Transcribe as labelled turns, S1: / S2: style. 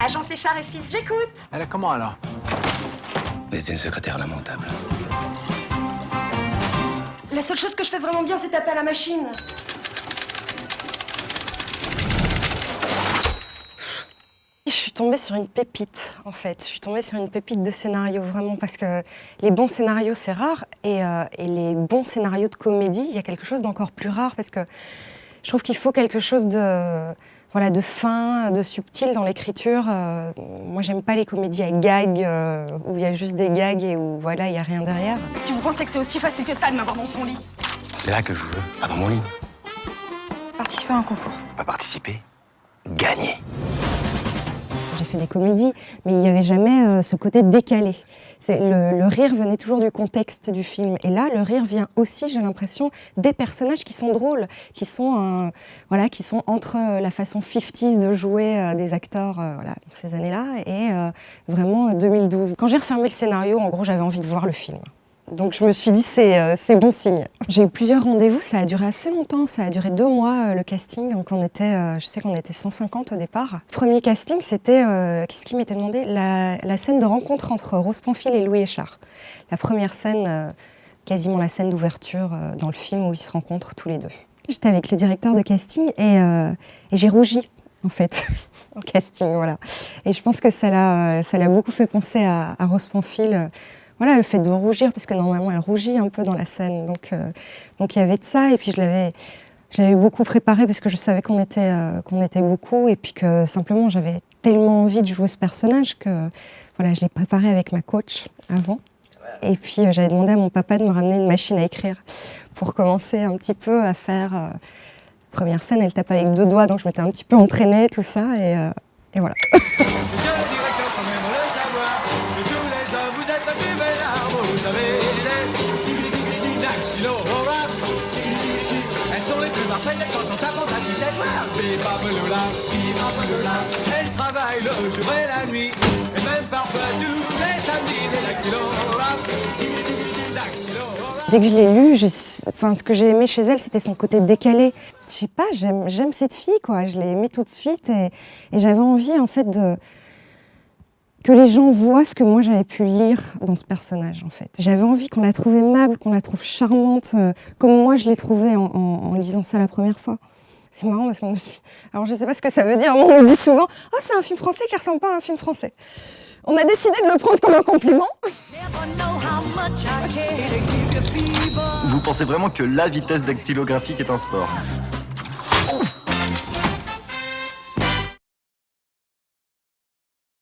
S1: Agence Échard et Fils, j'écoute.
S2: Elle est comment alors?
S3: Vous êtes une secrétaire lamentable.
S1: La seule chose que je fais vraiment bien, c'est taper à la machine.
S4: Je suis tombée sur une pépite, en fait. Je suis tombée sur une pépite de scénario, vraiment, parce que les bons scénarios, c'est rare, et les bons scénarios de comédie, il y a quelque chose d'encore plus rare, parce que je trouve qu'il faut quelque chose de, voilà, de fin, de subtil dans l'écriture. Moi, j'aime pas les comédies à gags, où il y a juste des gags et où, voilà, il y a rien derrière.
S1: Si vous pensez que c'est aussi facile que ça de m'avoir dans son lit.
S3: C'est là que je veux, avant mon lit.
S1: Participer à un concours.
S3: Pas participer, gagner.
S4: J'ai fait des comédies, mais il n'y avait jamais ce côté décalé. Le rire venait toujours du contexte du film. Et là, le rire vient aussi, j'ai l'impression, des personnages qui sont drôles, qui sont, voilà, qui sont entre la façon 50s de jouer des acteurs voilà, dans ces années-là et vraiment 2012. Quand j'ai refermé le scénario, en gros, j'avais envie de voir le film. Donc je me suis dit, c'est bon signe. J'ai eu plusieurs rendez-vous, ça a duré assez longtemps, ça a duré 2 mois le casting. Donc on était, je sais qu'on était 150 au départ. Premier casting, c'était, qu'est-ce qui m'était demandé? La scène de rencontre entre Rose Pamphil et Louis Échard. La première scène, quasiment la scène d'ouverture dans le film où ils se rencontrent tous les deux. J'étais avec le directeur de casting et j'ai rougi en fait au casting, voilà. Et je pense que ça l'a beaucoup fait penser à Rose Pamphil. Voilà, le fait de rougir, parce que normalement elle rougit un peu dans la scène, donc il y avait de ça, et puis je l'avais beaucoup préparé parce que je savais qu'on était beaucoup, et puis que simplement j'avais tellement envie de jouer ce personnage que voilà, je l'ai préparé avec ma coach avant, et puis j'avais demandé à mon papa de me ramener une machine à écrire pour commencer un petit peu à faire. Première scène, elle tape avec 2 doigts, donc je m'étais un petit peu entraînée, tout ça, et voilà.
S5: Elle travaille le jour et la nuit, et même parfois tous les samedis, les dactylos.
S4: Dès que je l'ai lu, ce que j'ai aimé chez elle, c'était son côté décalé. Je sais pas, j'aime cette fille, quoi. Je l'ai aimée tout de suite et j'avais envie, en fait, que les gens voient ce que moi j'avais pu lire dans ce personnage, en fait. J'avais envie qu'on la trouve aimable, qu'on la trouve charmante, comme moi je l'ai trouvée en lisant ça la première fois. C'est marrant parce qu'on me dit... Alors je sais pas ce que ça veut dire, mais on me dit souvent « Oh, c'est un film français qui ressemble pas à un film français ». On a décidé de le prendre comme un compliment.
S6: Vous pensez vraiment que la vitesse dactylographique est un sport?